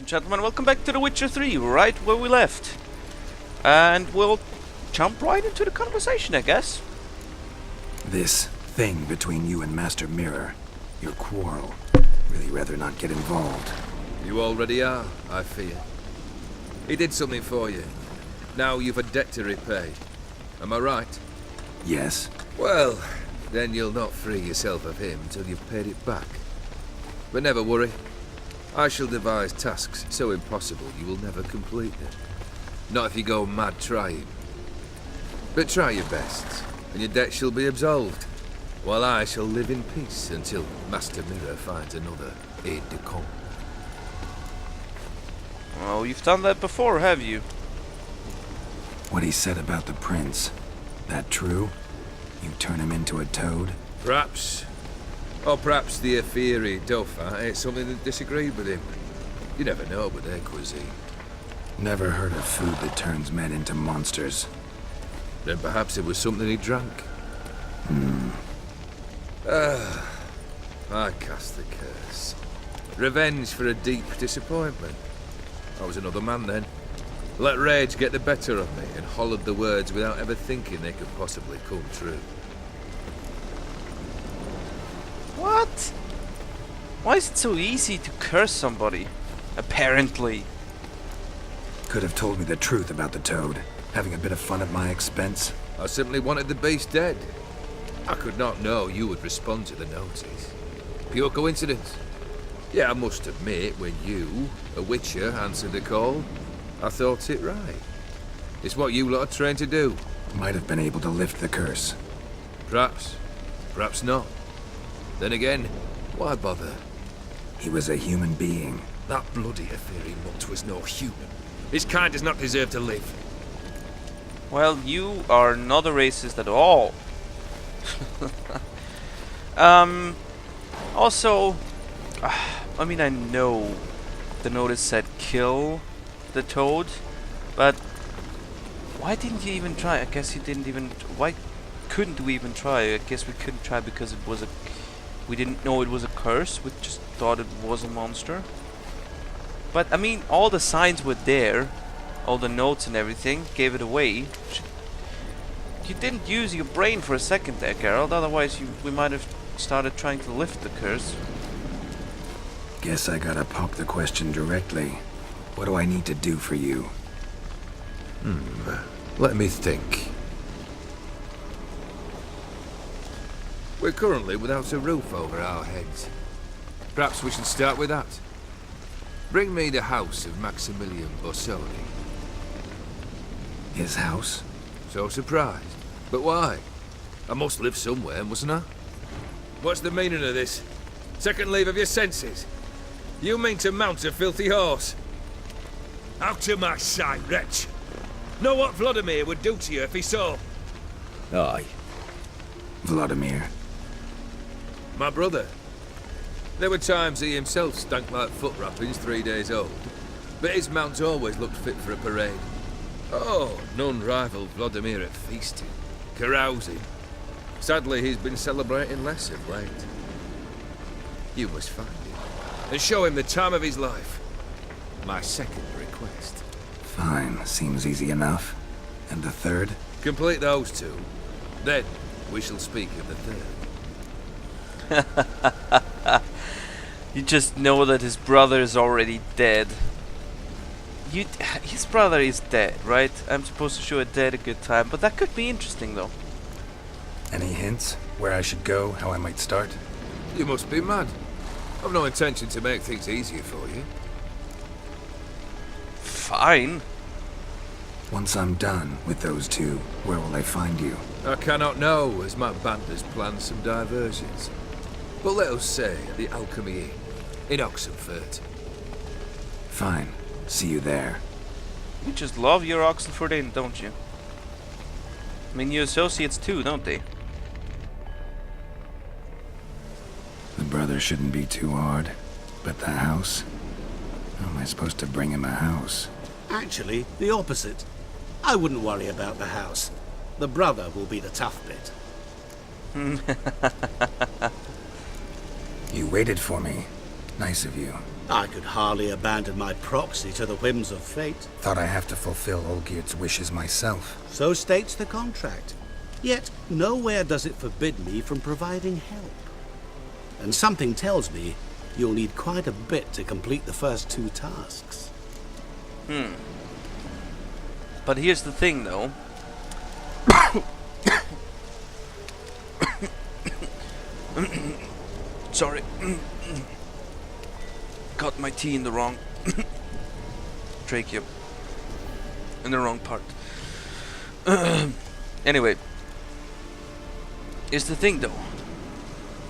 and gentlemen, welcome back to The Witcher 3, right where we left. And we'll jump right into the conversation, I guess. This thing between you and Master Mirror, your quarrel, really rather not get involved. You already are, I fear. He did something for you. Now you've a debt to repay. Am I right? Yes. Well, then you'll not free yourself of him till you've paid it back. But never worry. I shall devise tasks so impossible you will never complete them. Not if you go mad trying. But try your best, and your debt shall be absolved, while I shall live in peace until Master Mirror finds another aide-de-camp. Oh, you've done that before, have you? What he said about the prince, that true? You turn him into a toad? Perhaps. Or perhaps the Ephiri Dauphin ate something that disagreed with him. You never know with their cuisine. Never heard of food that turns men into monsters. Then perhaps it was something he drank. I cast the curse. Revenge for a deep disappointment. I was another man then. Let rage get the better of me and hollered the words without ever thinking they could possibly come true. What? Why is it so easy to curse somebody? Apparently. Could have told me the truth about the toad, having a bit of fun at my expense. I simply wanted the beast dead. I could not know you would respond to the notice. Pure coincidence. Yeah, I must admit, when you, a witcher, answered the call, I thought it right. It's what you lot are trained to do. Might have been able to lift the curse. Perhaps. Perhaps not. Then again, why bother? He was a human being. That bloody Ephiri mutt was no human. His kind does not deserve to live. Well, you are not a racist at all. Also, I mean, I know the notice said kill the toad, but why didn't you even try? I guess you didn't even. Why couldn't we even try? I guess we couldn't try because it was a. We didn't know it was a curse. We just thought it was a monster. But I mean, all the signs were there, all the notes and everything gave it away. You didn't use your brain for a second there, Geralt. Otherwise, we might have started trying to lift the curse. Guess I gotta pop the question directly. What do I need to do for you? Let me think. We're currently without a roof over our heads. Perhaps we should start with that. Bring me the house of Maximilian Bossoni. His house? So surprised. But why? I must live somewhere, mustn't I? What's the meaning of this? Second leave of your senses? You mean to mount a filthy horse? Out of my sight, wretch! Know what Vladimir would do to you if he saw? Aye. Vladimir. My brother. There were times he himself stank like foot wrappings 3 days old, but his mount always looked fit for a parade. Oh, none rivaled Vladimir at feasting, carousing. Sadly, he's been celebrating less of late. You must find him, and show him the time of his life. My second request. Fine, seems easy enough. And the third? Complete those two. Then, we shall speak of the third. You just know that his brother is already dead. His brother is dead, right? I'm supposed to show a dead a good time, but that could be interesting though. Any hints? Where I should go? How I might start? You must be mad. I've no intention to make things easier for you. Fine. Once I'm done with those two, where will I find you? I cannot know, as my band has planned some diversions. But let us say at the Alchemy Inn, in Oxenfurt. Fine. See you there. You just love your Oxenford Inn, don't you? I mean, your associates too, don't they? The brother shouldn't be too hard. But the house? How am I supposed to bring him a house? Actually, the opposite. I wouldn't worry about the house. The brother will be the tough bit. You waited for me. Nice of you. I could hardly abandon my proxy to the whims of fate. Thought I have to fulfill Olgierd's wishes myself. So states the contract. Yet, nowhere does it forbid me from providing help. And something tells me you'll need quite a bit to complete the first 2 tasks. But here's the thing, though. Sorry. Got my tea in the wrong trachea. In the wrong part. Anyway. Here's the thing, though.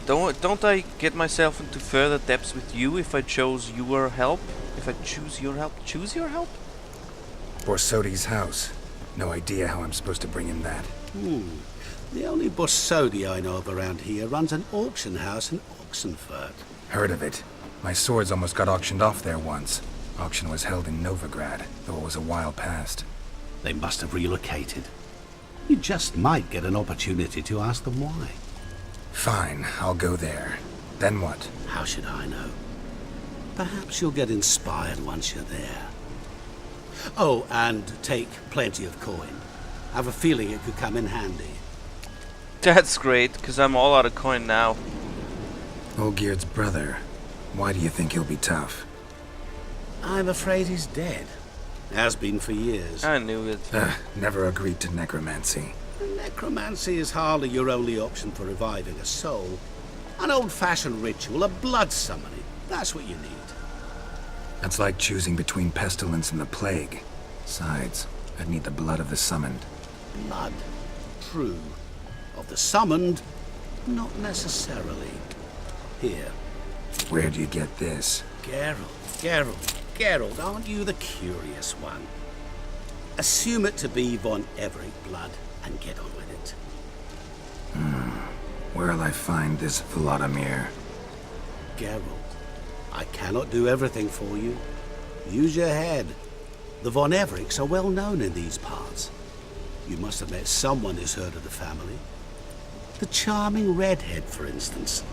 Don't I get myself into further depths with you if I chose your help? If I choose your help? Choose your help? Borsodi's house. No idea how I'm supposed to bring in that. The only Borsodi I know of around here runs an auction house in Oxenfurt. Heard of it. My swords almost got auctioned off there once. Auction was held in Novigrad, though it was a while past. They must have relocated. You just might get an opportunity to ask them why. Fine, I'll go there. Then what? How should I know? Perhaps you'll get inspired once you're there. Oh, and take plenty of coin. I have a feeling it could come in handy. That's great, because I'm all out of coin now. Olgierd's brother. Why do you think he'll be tough? I'm afraid he's dead. Has been for years. I knew it. Never agreed to necromancy. Necromancy is hardly your only option for reviving a soul. An old-fashioned ritual, a blood summoning. That's what you need. That's like choosing between pestilence and the plague. Besides, I'd need the blood of the summoned. Blood. True. Of the summoned, not necessarily. Here. Where'd you get this? Geralt, aren't you the curious one? Assume it to be von EVEREC blood and get on with it. Where'll I find this Vladimir? Geralt, I cannot do everything for you. Use your head. The von EVERECs are well known in these parts. You must have met someone who's heard of the family. The charming redhead, for instance.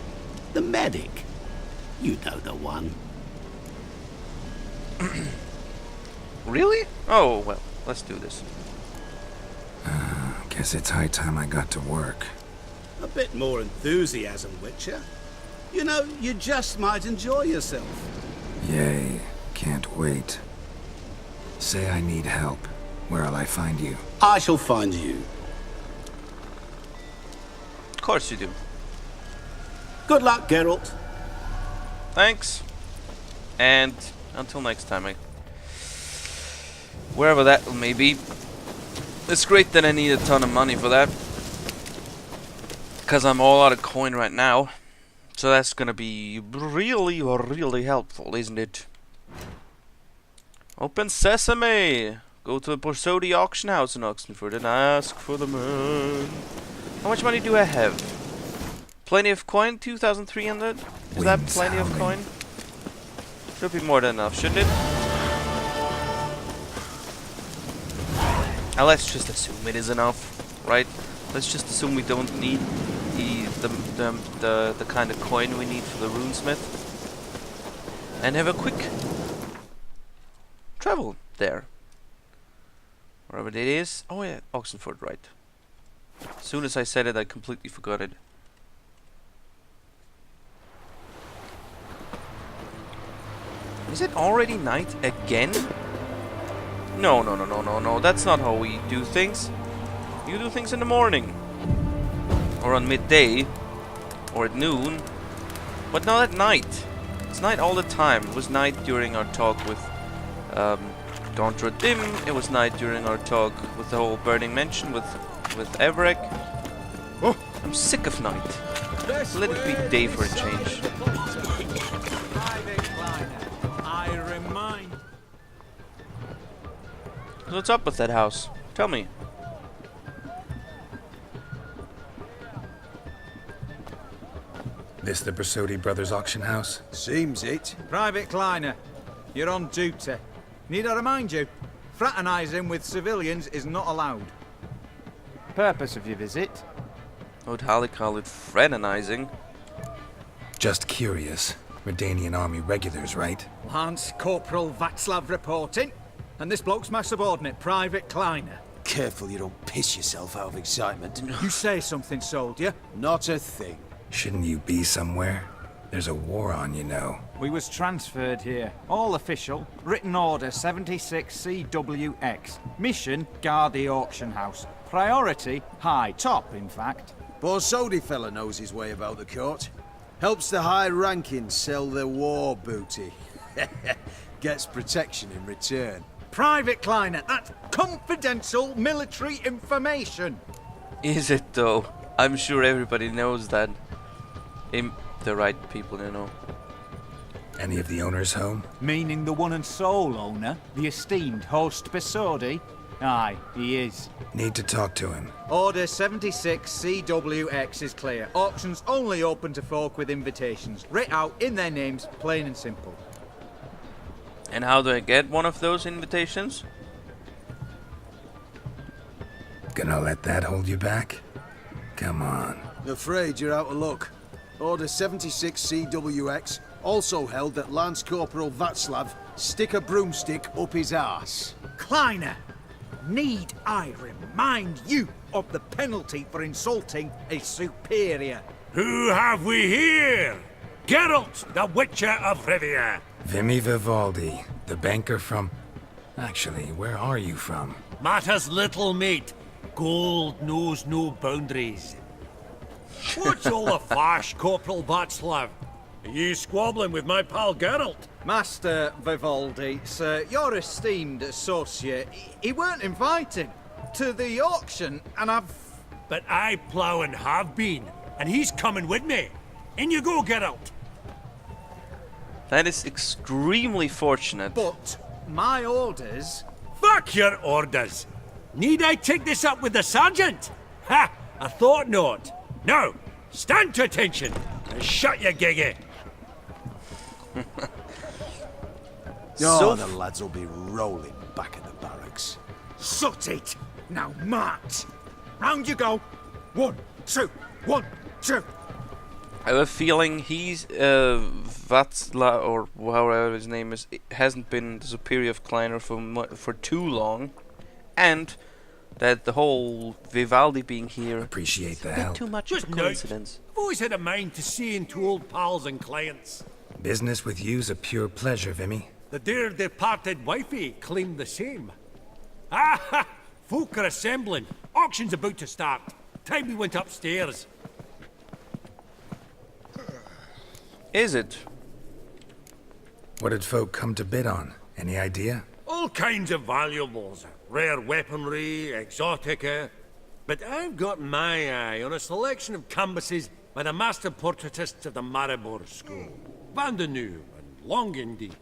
The medic. You know the one. Really? Oh, well, let's do this. Guess it's high time I got to work. A bit more enthusiasm, Witcher. You know, you just might enjoy yourself. Yay, can't wait. Say I need help. Where'll I find you? I shall find you. Of course you do. Good luck, Geralt. Thanks. And until next time, wherever that may be. It's great that I need a ton of money for that. Because I'm all out of coin right now. So that's gonna be really, really helpful, isn't it? Open Sesame! Go to the Borsodi auction house in Oxenfurt and ask for the man. How much money do I have? Plenty of coin? 2,300? Is that plenty of coin? Should be more than enough, shouldn't it? Now let's just assume it is enough, right? Let's just assume we don't need the kind of coin we need for the runesmith. And have a quick travel there. Wherever it is. Oh yeah, Oxenfurt, right. As soon as I said it, I completely forgot it. Is it already night again? No. That's not how we do things. You do things in the morning. Or on midday. Or at noon. But not at night. It's night all the time. It was night during our talk with GAUNTLETS. It was night during our talk with the whole Burning Mansion with EVEREC. Oh, I'm sick of night. Let it be day for a change. What's up with that house? Tell me. This the Borsodi Brothers auction house? Seems it. Private Kleiner, you're on duty. Need I remind you, fraternising with civilians is not allowed. Purpose of your visit? I would hardly call it fraternizing. Just curious. Redanian army regulars, right? Lance Corporal Václav reporting. And this bloke's my subordinate, Private Kleiner. Careful you don't piss yourself out of excitement. You say something, soldier. Not a thing. Shouldn't you be somewhere? There's a war on, you know. We was transferred here. All official. Written order 76 CWX. Mission, guard the auction house. Priority, high. Top, in fact. Borsodi fella knows his way about the court. Helps the high rankings sell their war booty. Gets protection in return. Private Kleiner, that's confidential military information. Is it though? I'm sure everybody knows that. The right people, you know. Any of the owners home? Meaning the one and sole owner, the esteemed host Borsodi? Aye, he is. Need to talk to him. Order 76 CWX is clear. Auctions only open to folk with invitations. Writ out in their names, plain and simple. And how do I get one of those invitations? Gonna let that hold you back? Come on. Afraid you're out of luck. Order 76 CWX also held that Lance Corporal Václav stick a broomstick up his arse. Kleiner, need I remind you of the penalty for insulting a superior? Who have we here? Geralt, the Witcher of Rivia. Vimy Vivaldi, the banker from... Actually, where are you from? Matters little, mate. Gold knows no boundaries. What's all the fash, Corporal Václav? Are you squabbling with my pal Geralt? Master Vivaldi, sir, your esteemed associate, he weren't invited to the auction, and I've... But I plough and have been, and he's coming with me. In you go, Geralt. That is extremely fortunate. But my orders... Fuck your orders. Need I take this up with the sergeant? Ha! I thought not. Now, stand to attention and shut your giggy. Oh, the lads will be rolling back at the barracks. Sut it! Now march! Round you go! 1, 2, 1, 2! I have a feeling he's Václav, or however his name is, hasn't been the superior of Kleiner for too long, and that the whole Vivaldi being here Appreciate the a bit help. too much Just of a note, coincidence. I've always had a mind to seeing to old pals and clients. Business with you's a pure pleasure, Vimy. The dear departed wifey claimed the same. Ah ha! Folk are assembling. Auction's about to start. Time we went upstairs. Is it? What did folk come to bid on? Any idea? All kinds of valuables. Rare weaponry, exotica. But I've got my eye on a selection of canvases by the master portraitists of the Maribor School. Van de Nieuw and Longendijk.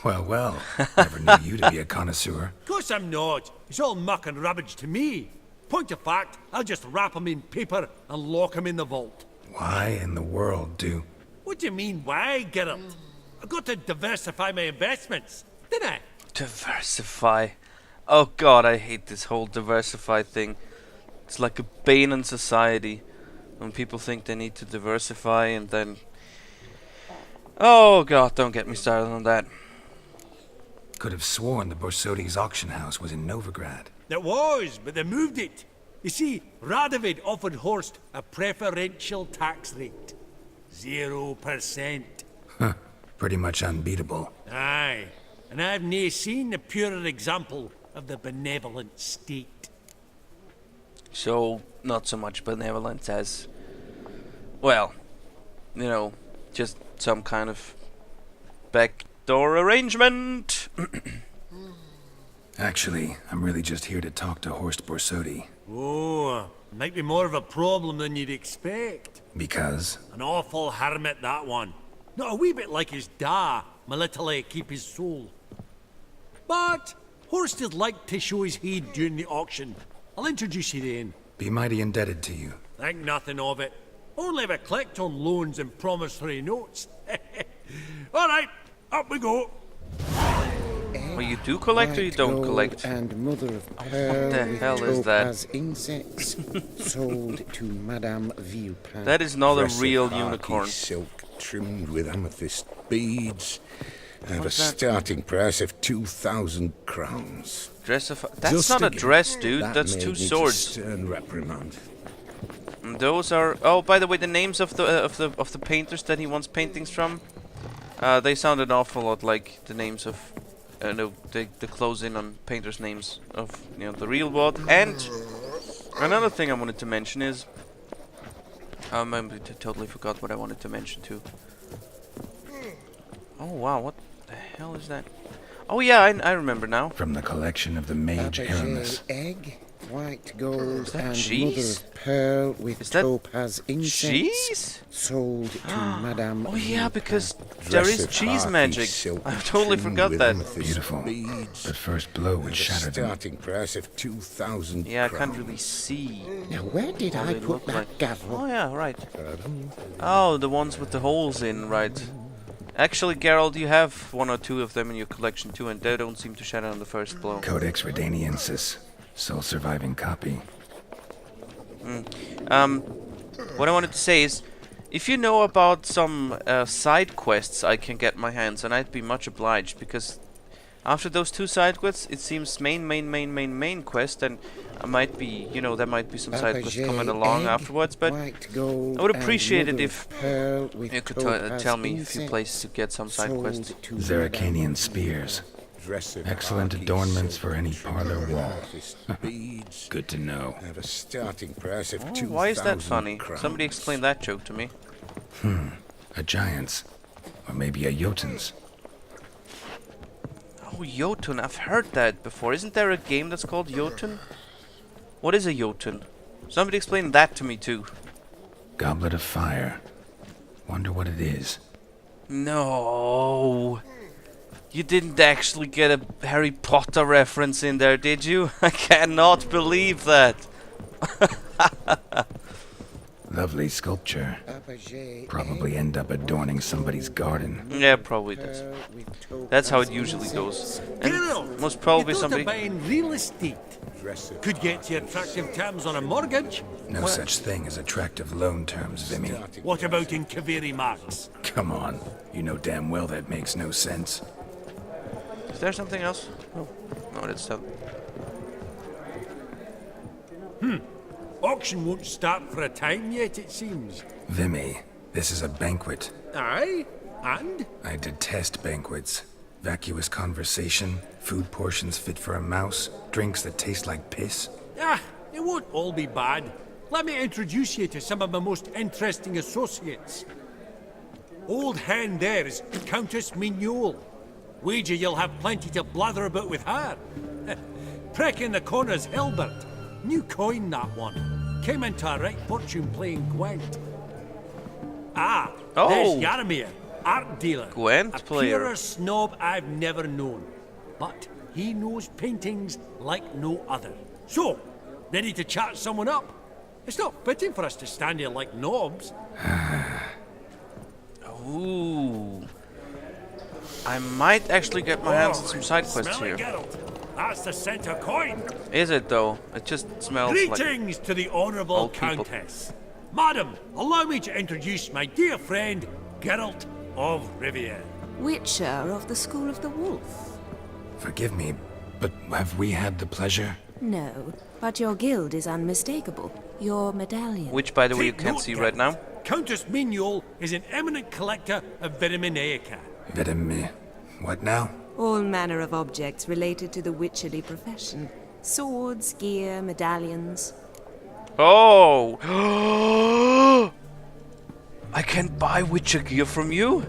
Well, well. Never knew you to be a connoisseur. Of course I'm not. It's all muck and rubbish to me. Point of fact, I'll just wrap 'em in paper and lock 'em in the vault. Why in the world do... What do you mean, why, Geralt? I've got to diversify my investments, didn't I? Diversify. Oh god, I hate this whole diversify thing. It's like a bane in society when people think they need to diversify and then... Oh god, don't get me started on that. Could have sworn the Borsodi's auction house was in Novigrad. It was, but they moved it. You see, Radovid offered Horst a preferential tax rate. 0%. Huh. Pretty much unbeatable. Aye, and I've nae seen a purer example of the benevolent state. So, not so much benevolence as... Well, you know, just some kind of backdoor arrangement. Actually, I'm really just here to talk to Horst Borsodi. Oh, might be more of a problem than you'd expect. Because? An awful hermit, that one. Not a wee bit like his da, military keep his soul. But Horst is like to show his heed during the auction. I'll introduce you then. Be mighty indebted to you. Think nothing of it. Only if I collect on loans and promissory notes. All right, up we go. Well, you do collect or you don't collect? And mother of What pearl the with hell is that? topaz insects sold to Madame Villepin. That is not a Dress of real harky unicorn. silk trimmed with amethyst beads. I have a What's that? starting price of 2,000 crowns. Dress of... That's Just not a again, dress, dude. that That's made 2 me to swords. stern reprimand. And those are... Oh, by the way, the names of the painters that he wants paintings from, they sound an awful lot like the names of... no, the close-in on painters' names of, you know, the real world. And another thing I wanted to mention is... I totally forgot what I wanted to mention too. Oh wow, what the hell is that? Oh yeah, I remember now. From the collection of the Mage Aramis. Egg, white gold, that and cheese? mother of pearl with Is that topaz incense. cheese? Sold to Madame. Oh yeah, because Dress there is of cheese harpy magic. silk I totally trimmed forgot with that. amethyst Beautiful. beads. But first blow would At a shatter them. starting price of 2,000 Yeah, I crowns. can't really see. Now, where did what I they put look that like. gavel? Oh yeah, right. Oh, the ones with the holes in, right. Actually, Geralt, you have 1 or 2 of them in your collection too, and they don't seem to shatter on the first blow. Codex Redaniensis. Sole surviving copy. What I wanted to say is, if you know about some side quests I can get my hands on, I'd be much obliged, because after those 2 side quests, it seems main quest, and I might be, you know, there might be some side quests coming along afterwards, but I would appreciate it if you could tell me a few places to get some side quests. Zeracanian spears. Excellent adornments for any parlor wall. Beads. Good to know. Have a starting price of Oh, 2,000 why is that funny? crowns. Somebody explain that joke to me. A giant's. Or maybe a Jotun's. Oh, Jotun, I've heard that before. Isn't there a game that's called Jotun? What is a Jotun? Somebody explain that to me too. Goblet of fire. Wonder what it is. No. You didn't actually get a Harry Potter reference in there, did you? I cannot believe that. Lovely sculpture. Probably end up adorning somebody's garden. Yeah, probably does. That's how it usually goes. And most probably you somebody... buying real estate. Could get you attractive terms on a mortgage. No such thing as attractive loan terms, Vimy. What about in Kaveri marks? Come on. You know damn well that makes no sense. Is there something else? Oh, no, that's done. Auction won't start for a time yet, it seems. Vimy, this is a banquet. Aye? And? I detest banquets. Vacuous conversation, food portions fit for a mouse, drinks that taste like piss. Ah, it won't all be bad. Let me introduce you to some of my most interesting associates. Old hen there is Countess Mignole. Wager you'll have plenty to blather about with her. Prick in the corner's Hilbert. New coin, that one. Came into a right fortune playing Gwent. Ah, there's Jaromir, art dealer. Gwent a player. purer snob I've never known. But he knows paintings like no other. So, ready to chat someone up? It's not fitting for us to stand here like knobs. Ooh. I might actually get my hands on some side quests Smell it, here. Geralt. That's the center coin. Is it though? It just smells like... Greetings to the honourable old people. Countess. Madam, allow me to introduce my dear friend, Geralt of Rivia. Witcher of the School of the Wolf. Forgive me, but have we had the pleasure? No, but your guild is unmistakable. Your medallion. Which, by the way, you Take can't note, see Geralt. right now. Countess Mignole is an eminent collector of Vitaminaica. Vitamin... What now? All manner of objects related to the witcherly profession. Swords, gear, medallions. Oh! I can buy Witcher gear from you?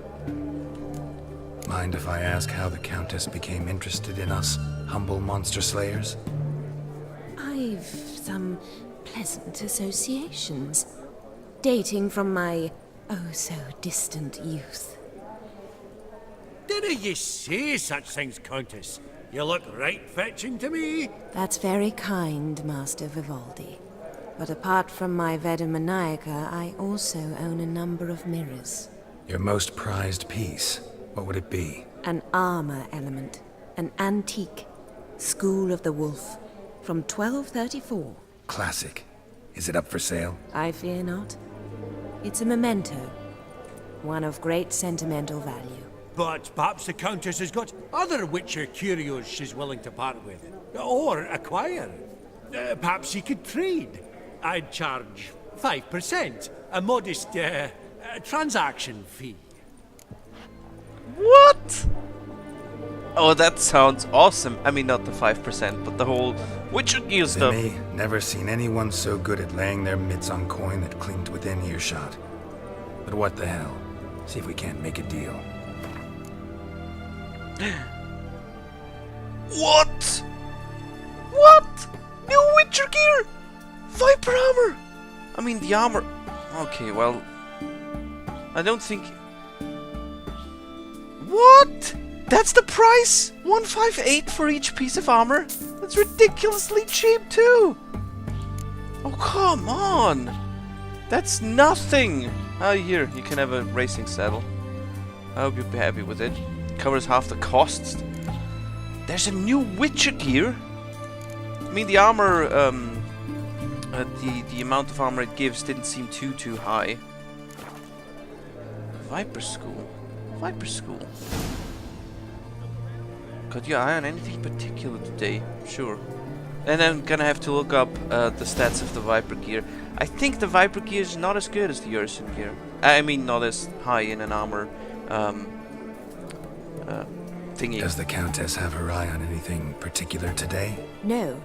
Mind if I ask how the Countess became interested in us, humble monster slayers? I've some pleasant associations. Dating from my oh-so-distant youth. Didn't you say such things, Countess? You look right fetching to me. That's very kind, Master Vivaldi. But apart from my Vitaminaica, I also own a number of mirrors. Your most prized piece, what would it be? An armor element. An antique. School of the Wolf. From 1234. Classic. Is it up for sale? I fear not. It's a memento. One of great sentimental value. But perhaps the Countess has got other Witcher curios she's willing to part with. Or acquire. Perhaps she could trade. I'd charge 5%. A modest, transaction fee. What? Oh, that sounds awesome. I mean, not the 5%, but the whole Witcher gear stuff. Never seen anyone so good at laying their mitts on coin that clinked within earshot. But what the hell? See if we can't make a deal. What? What? New Witcher gear? Viper armor? I mean, the armor... Okay, well... I don't think... What? That's the price? 158 for each piece of armor? That's ridiculously cheap too! Oh, come on! That's nothing! Oh, here, you can have a racing saddle. I hope you'll be happy with it. Covers half the costs. There's a new Witcher gear? I mean, the armor, the amount of armor it gives didn't seem too high. Viper School. Viper School. Got your eye on anything particular today? Sure. And I'm gonna have to look up the stats of the Viper gear. I think the Viper gear is not as good as the Urson gear. I mean, not as high in an armor thingy. Does the Countess have her eye on anything particular today? No,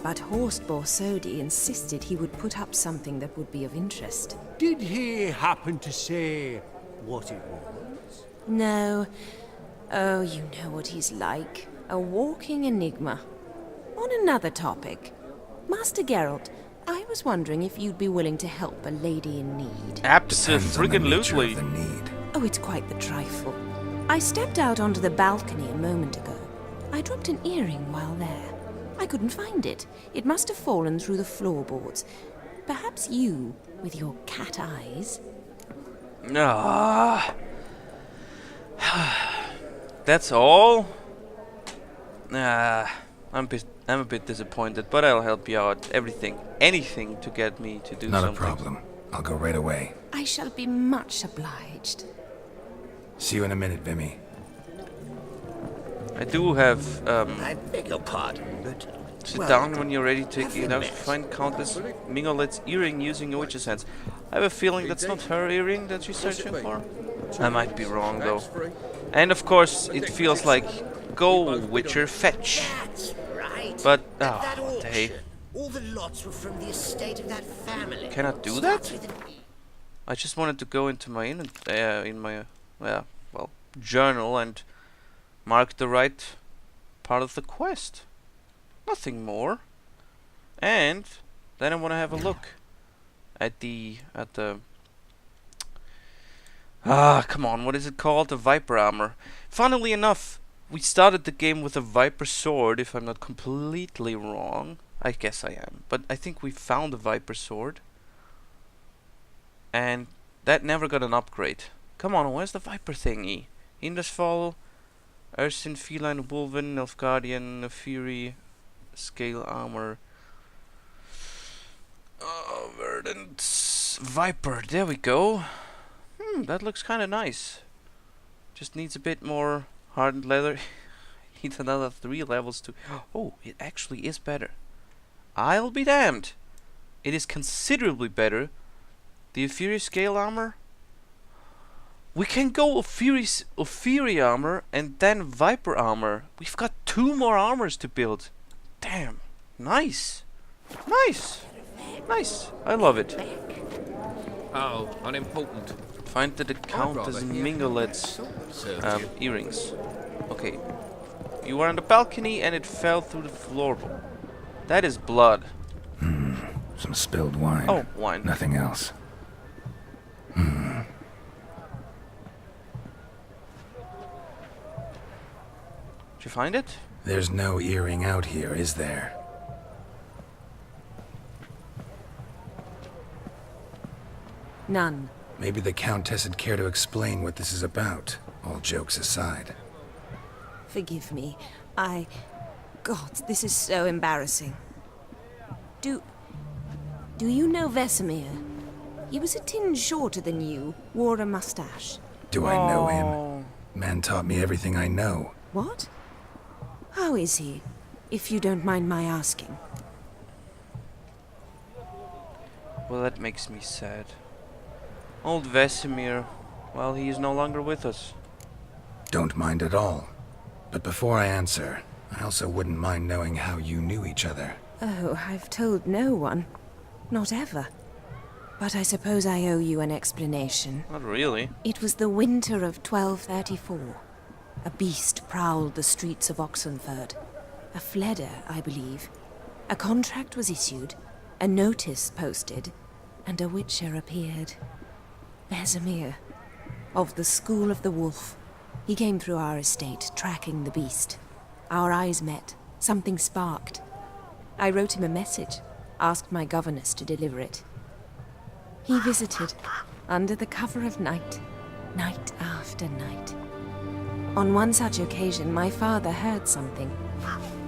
but Horst Borsodi insisted he would put up something that would be of interest. Did he happen to say what it was? No. Oh, you know what he's like. A walking enigma. On another topic, Master Geralt, I was wondering if you'd be willing to help a lady in need. Absolutely. Oh, it's quite the trifle. I stepped out onto the balcony a moment ago. I dropped an earring while there. I couldn't find it. It must have fallen through the floorboards. Perhaps you, with your cat eyes... Ah. That's all? I'm a bit disappointed, but I'll help you out. Anything to get me to do something. Not a problem. I'll go right away. I shall be much obliged. See you in a minute, Vimy. I do have, I beg your pardon, but... Sit down when you're ready to get out. Find Countess Mingolet's earring using a witch's hands. I have a feeling that's not her earring that she's searching for. I might be wrong, though. And of course, it feels like, go, Witcher, fetch. That's right. But, At oh, that hey. auction, all the lots were from the estate of that family. Can I do that? I just wanted to go into my journal and mark the right part of the quest. Nothing more. And then I want to have a look at the come on, what is it called? The Viper armor. Funnily enough, we started the game with a Viper sword, if I'm not completely wrong. I guess I am, but I think we found a Viper sword. And that never got an upgrade. Come on, where's the Viper thingy? Indusfall, Ursin, Feline, Wolven, Nilfgaardian, Fury, Scale Armor, Verdant, Viper, there we go. That looks kinda nice. Just needs a bit more hardened leather. Needs another 3 levels to... Oh, it actually is better. I'll be damned. It is considerably better. The Fury Scale Armor? We can go Fury Armor and then Viper Armor. We've got 2 more armors to build. Damn. Nice. Nice. Nice. I love it. Oh, unimportant. Find the Countess Mingolet's earrings. Okay. You were on the balcony and it fell through the floorboard. That is blood. Some spilled wine. Oh, wine. Nothing else. Did you find it? There's no earring out here, is there? None. Maybe the Countess would care to explain what this is about, all jokes aside. Forgive me. God, this is so embarrassing. Do you know Vesemir? He was a tinge shorter than you, wore a mustache. Do I know him? Man taught me everything I know. What? How is he, if you don't mind my asking? Well, that makes me sad. Old Vesemir, well, he is no longer with us. Don't mind at all. But before I answer, I also wouldn't mind knowing how you knew each other. Oh, I've told no one. Not ever. But I suppose I owe you an explanation. Not really. It was the winter of 1234. A beast prowled the streets of Oxenford. A fledder, I believe. A contract was issued, a notice posted, and a witcher appeared. Vesemir, of the School of the Wolf. He came through our estate, tracking the beast. Our eyes met. Something sparked. I wrote him a message, asked my governess to deliver it. He visited, under the cover of night, night after night. On one such occasion, my father heard something.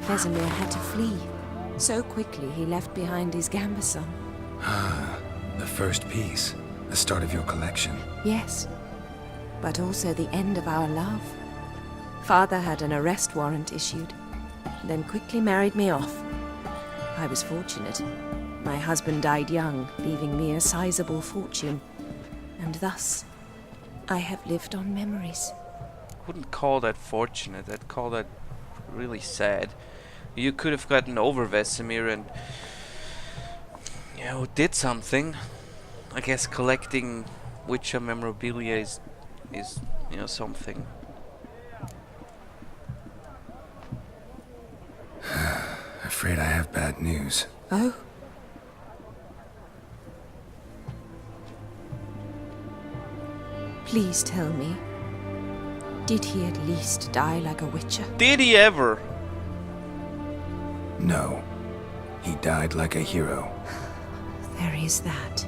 Vesemir had to flee. So quickly he left behind his gambeson. Ah, the first piece. The start of your collection. Yes, but also the end of our love. Father had an arrest warrant issued, then quickly married me off. I was fortunate. My husband died young, leaving me a sizable fortune. And thus, I have lived on memories. Wouldn't call that fortunate, I'd call that really sad. You could have gotten over Vesemir and, you know, did something. I guess collecting Witcher memorabilia is you know, something. Afraid I have bad news. Oh? Please tell me, did he at least die like a witcher? Did he ever? No. He died like a hero. There is that.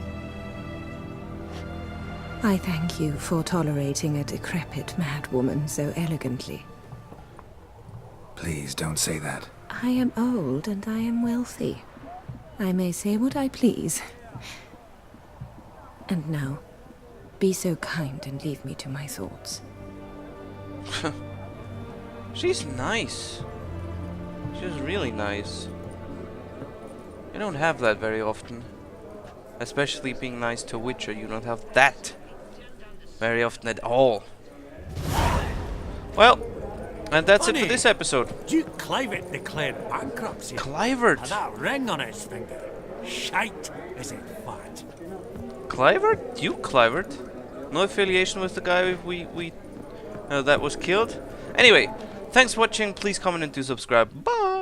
I thank you for tolerating a decrepit madwoman so elegantly. Please don't say that. I am old and I am wealthy. I may say what I please. And now, be so kind and leave me to my thoughts. She's nice. She's really nice. You don't have that very often. Especially being nice to a Witcher, you don't have that very often at all. Well, and that's it for this episode. Duke Clivert declared bankruptcy. Clivert? And that ring on his finger. Shite, is it fat? Clivert? Duke Clivert? No affiliation with the guy that was killed? Anyway, thanks for watching. Please comment and do subscribe. Bye!